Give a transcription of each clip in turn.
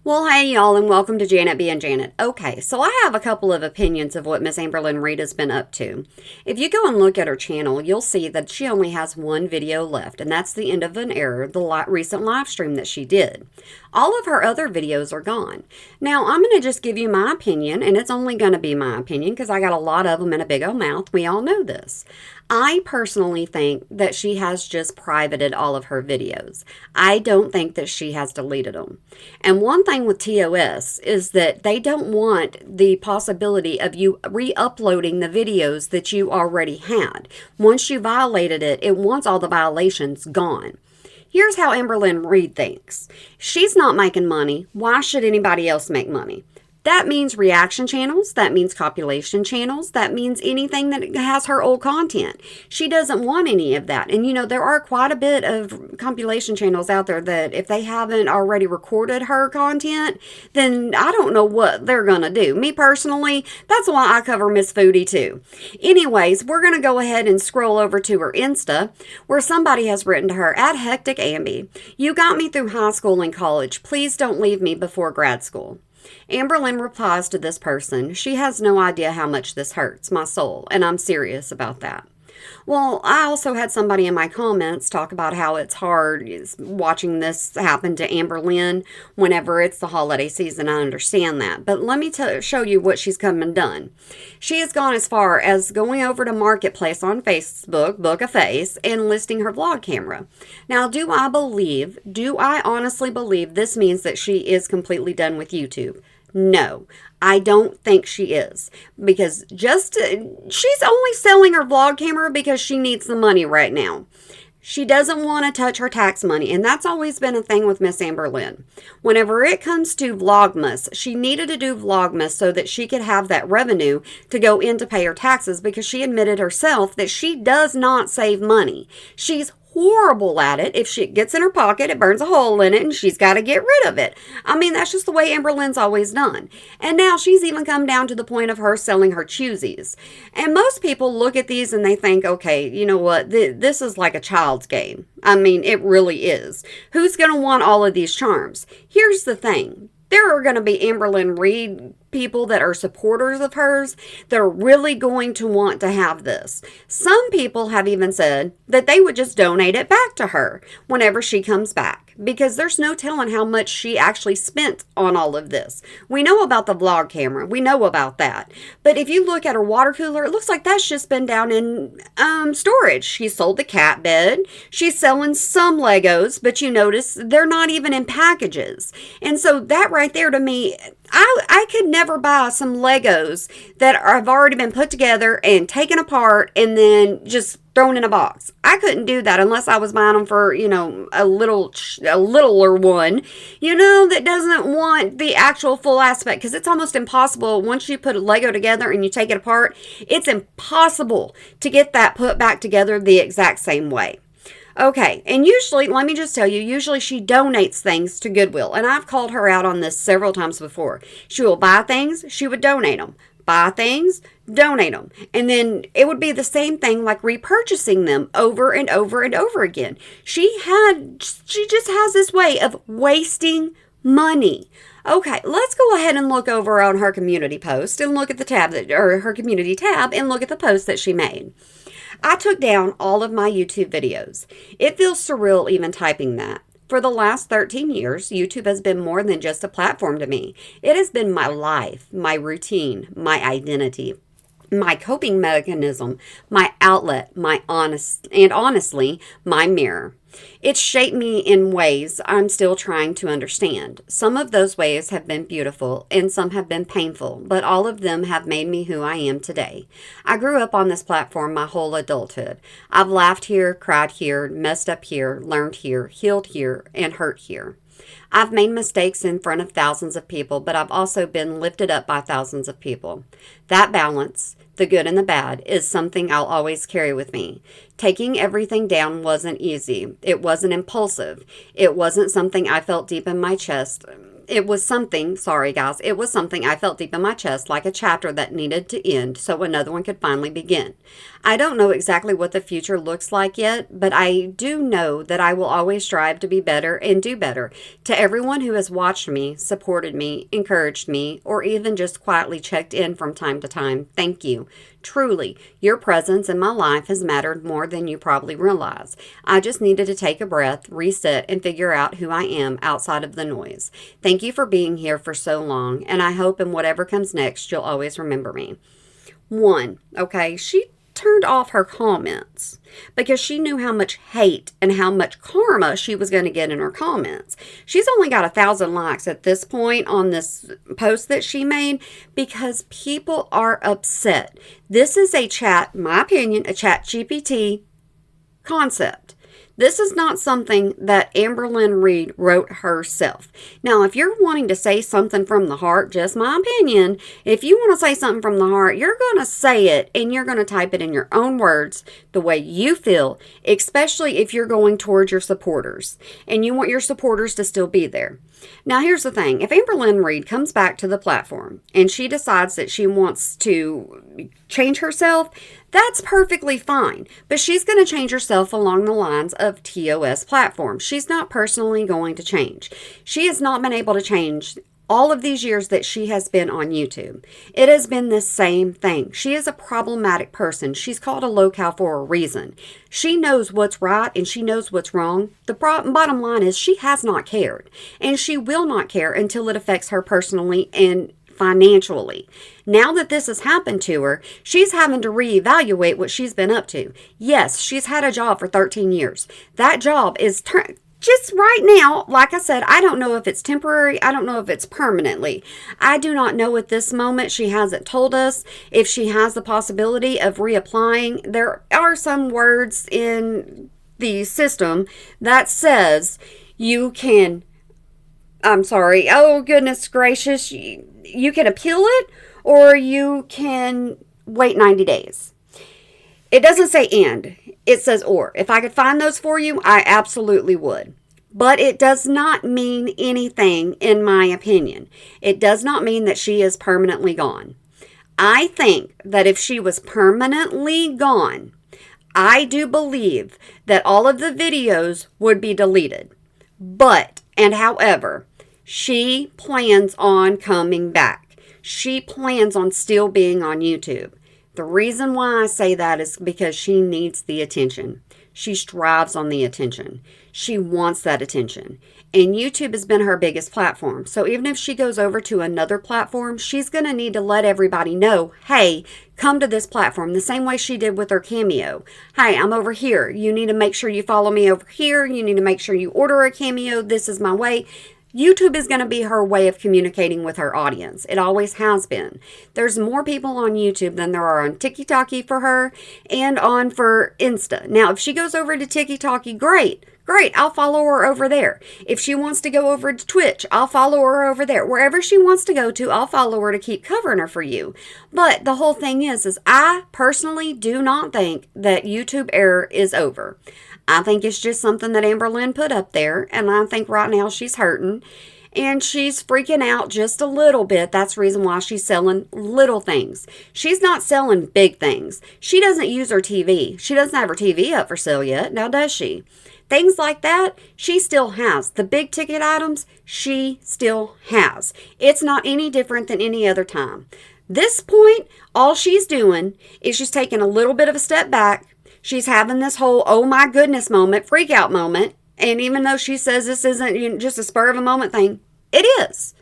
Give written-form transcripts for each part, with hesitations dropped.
Well, hey, y'all, and welcome to Janet being Janet. Okay, so I have a couple of opinions of what Miss Amberlynn Reid has been up to. If you go and look at her channel, you'll see that she only has one video left, and that's the end of an era, the recent live stream that she did. All of her other videos are gone. Now, I'm going to just give you my opinion, and it's only going to be my opinion because I got a lot of them in a big old mouth. We all know this. I personally think that she has just privated all of her videos. I don't think that she has deleted them. And one thing with TOS is that they don't want the possibility of you re-uploading the videos that you already had. Once you violated it, it wants all the violations gone. Here's how Amberlynn Reid thinks. She's not making money. Why should anybody else make money? That means reaction channels. That means copulation channels. That means anything that has her old content. She doesn't want any of that. And there are quite a bit of compilation channels out there that if they haven't already recorded her content, then I don't know what they're going to do. Me personally, that's why I cover Miss Foodie too. Anyways, we're going to go ahead and scroll over to her Insta where somebody has written to her, at Hectic Amby, you got me through high school and college. Please don't leave me before grad school. Amberlynn replies to this person, she has no idea how much this hurts my soul, and I'm serious about that. Well, I also had somebody in my comments talk about how it's hard watching this happen to Amberlynn whenever it's the holiday season. I understand that. But let me show you what she's come and done. She has gone as far as going over to Marketplace on Facebook, Book a Face, and listing her vlog camera. Now, do I honestly believe this means that she is completely done with YouTube? No, I don't think she is, because she's only selling her vlog camera because she needs the money right now. She doesn't want to touch her tax money, and that's always been a thing with Miss Amberlynn. Whenever it comes to Vlogmas, she needed to do Vlogmas so that she could have that revenue to go in to pay her taxes, because she admitted herself that she does not save money. She's horrible at it. If she gets in her pocket, it burns a hole in it, and she's got to get rid of it. I mean, that's just the way Amberlynn's always done. And now she's even come down to the point of her selling her choosies. And most people look at these and they think, okay, you know what? This is like a child's game. I mean, it really is. Who's going to want all of these charms? Here's the thing. There are going to be Amberlynn Reid people that are supporters of hers that are really going to want to have this. Some people have even said that they would just donate it back to her whenever she comes back, because there's no telling how much she actually spent on all of this. We know about the vlog camera. We know about that. But if you look at her water cooler, it looks like that's just been down in storage. She sold the cat bed. She's selling some Legos, but you notice they're not even in packages. And so that right there, to me, I could never buy some Legos that have already been put together and taken apart and then just thrown in a box. I couldn't do that unless I was buying them for, a littler one, that doesn't want the actual full aspect, because it's almost impossible once you put a Lego together and you take it apart. It's impossible to get that put back together the exact same way. Okay, and usually, let me just tell you, usually she donates things to Goodwill, and I've called her out on this several times before. She will buy things, she would donate them. Buy things, donate them. And then it would be the same thing like repurchasing them over and over and over again. She just has this way of wasting money. Okay, let's go ahead and look over on her community post and look at the her community tab, and look at the post that she made. I took down all of my YouTube videos. It feels surreal even typing that. For the last 13 years, YouTube has been more than just a platform to me. It has been my life, my routine, my identity, my coping mechanism, my outlet, honestly, my mirror. It's shaped me in ways I'm still trying to understand. Some of those ways have been beautiful and some have been painful, but all of them have made me who I am today. I grew up on this platform my whole adulthood. I've laughed here, cried here, messed up here, learned here, healed here, and hurt here. I've made mistakes in front of thousands of people, but I've also been lifted up by thousands of people. That balance, the good and the bad, is something I'll always carry with me. Taking everything down wasn't easy. It wasn't impulsive. It wasn't something I felt deep in my chest. It was something I felt deep in my chest, like a chapter that needed to end so another one could finally begin. I don't know exactly what the future looks like yet, but I do know that I will always strive to be better and do better. To everyone who has watched me, supported me, encouraged me, or even just quietly checked in from time to time, thank you. Truly, your presence in my life has mattered more than you probably realize. I just needed to take a breath, reset, and figure out who I am outside of the noise. Thank you for being here for so long, and I hope in whatever comes next, you'll always remember me. One, okay, she turned off her comments because she knew how much hate and how much karma she was going to get in her comments. She's only got 1,000 likes at this point on this post that she made because people are upset. This is a chat, my opinion, a chat GPT concept. This is not something that Amberlynn Reid wrote herself. Now, if you're wanting to say something from the heart, just my opinion, if you want to say something from the heart, you're going to say it and you're going to type it in your own words the way you feel, especially if you're going towards your supporters and you want your supporters to still be there. Now, here's the thing. If Amberlynn Reid comes back to the platform and she decides that she wants to change herself, that's perfectly fine. But she's going to change herself along the lines of TOS platform. She's not personally going to change. She has not been able to change all of these years that she has been on YouTube. It has been the same thing. She is a problematic person. She's called a low-cal for a reason. She knows what's right and she knows what's wrong. The bottom line is she has not cared. And she will not care until it affects her personally and financially. Now that this has happened to her, she's having to reevaluate what she's been up to. Yes, she's had a job for 13 years. That job is just right now, like I said, I don't know if it's temporary. I don't know if it's permanently. I do not know at this moment. She hasn't told us if she has the possibility of reapplying. There are some words in the system that says you can, I'm sorry, oh goodness gracious, you can appeal it or you can wait 90 days. It doesn't say and, it says or. If I could find those for you, I absolutely would. But it does not mean anything in my opinion. It does not mean that she is permanently gone. I think that if she was permanently gone, I do believe that all of the videos would be deleted. But, and however, she plans on coming back. She plans on still being on YouTube. The reason why I say that is because she needs the attention. She strives on the attention. She wants that attention. And YouTube has been her biggest platform. So even if she goes over to another platform, she's going to need to let everybody know, hey, come to this platform. The same way she did with her Cameo. Hey, I'm over here. You need to make sure you follow me over here. You need to make sure you order a Cameo. This is my way. YouTube is going to be her way of communicating with her audience. It always has been. There's more people on YouTube than there are on TikTok for her and on for Insta. Now, if she goes over to TikTok, great. I'll follow her over there. If she wants to go over to Twitch, I'll follow her over there. Wherever she wants to go to, I'll follow her to keep covering her for you. But the whole thing is I personally do not think that YouTube era is over. I think it's just something that Amberlynn put up there, and I think right now she's hurting, and she's freaking out just a little bit. That's the reason why she's selling little things. She's not selling big things. She doesn't use her TV. She doesn't have her TV up for sale yet, now does she? Things like that, she still has. The big ticket items, she still has. It's not any different than any other time. This point, all she's doing is she's taking a little bit of a step back. She's having this whole, oh my goodness moment, freak out moment. And even though she says this isn't just a spur of a moment thing, it is.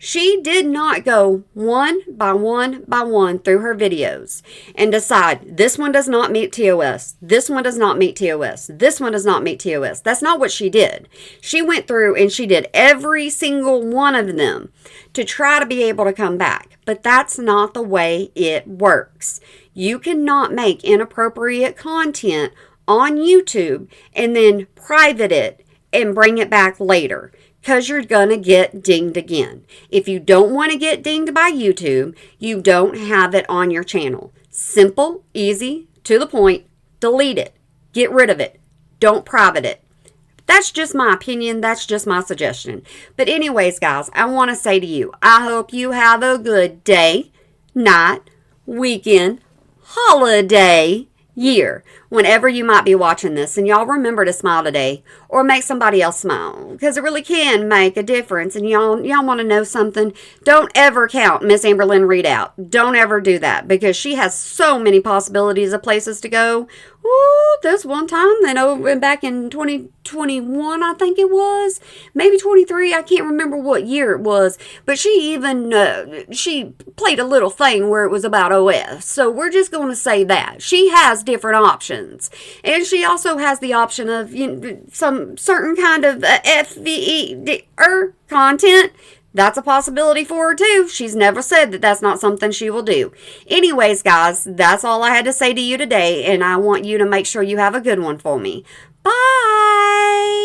She did not go one by one by one through her videos and decide this one does not meet TOS. This one does not meet TOS. This one does not meet TOS. That's not what she did. She went through and she did every single one of them to try to be able to come back. But that's not the way it works. You cannot make inappropriate content on YouTube and then private it and bring it back later. Because you're going to get dinged again. If you don't want to get dinged by YouTube, you don't have it on your channel. Simple, easy, to the point, delete it. Get rid of it. Don't private it. That's just my opinion. That's just my suggestion. But anyways, guys, I want to say to you, I hope you have a good day, night, weekend, holiday, year, whenever you might be watching this, and y'all remember to smile today or make somebody else smile, because it really can make a difference. And y'all want to know something? Don't ever count Miss Amberlynn Reid out. Don't ever do that, because she has so many possibilities of places to go. Ooh, this one time, then back in 2021, I think it was, maybe 23, I can't remember what year it was, but she even, she played a little thing where it was about OS, so we're just going to say that. She has different options, and she also has the option of some certain kind of FVE content. That's a possibility for her too. She's never said that that's not something she will do. Anyways, guys, that's all I had to say to you today, and I want you to make sure you have a good one for me. Bye!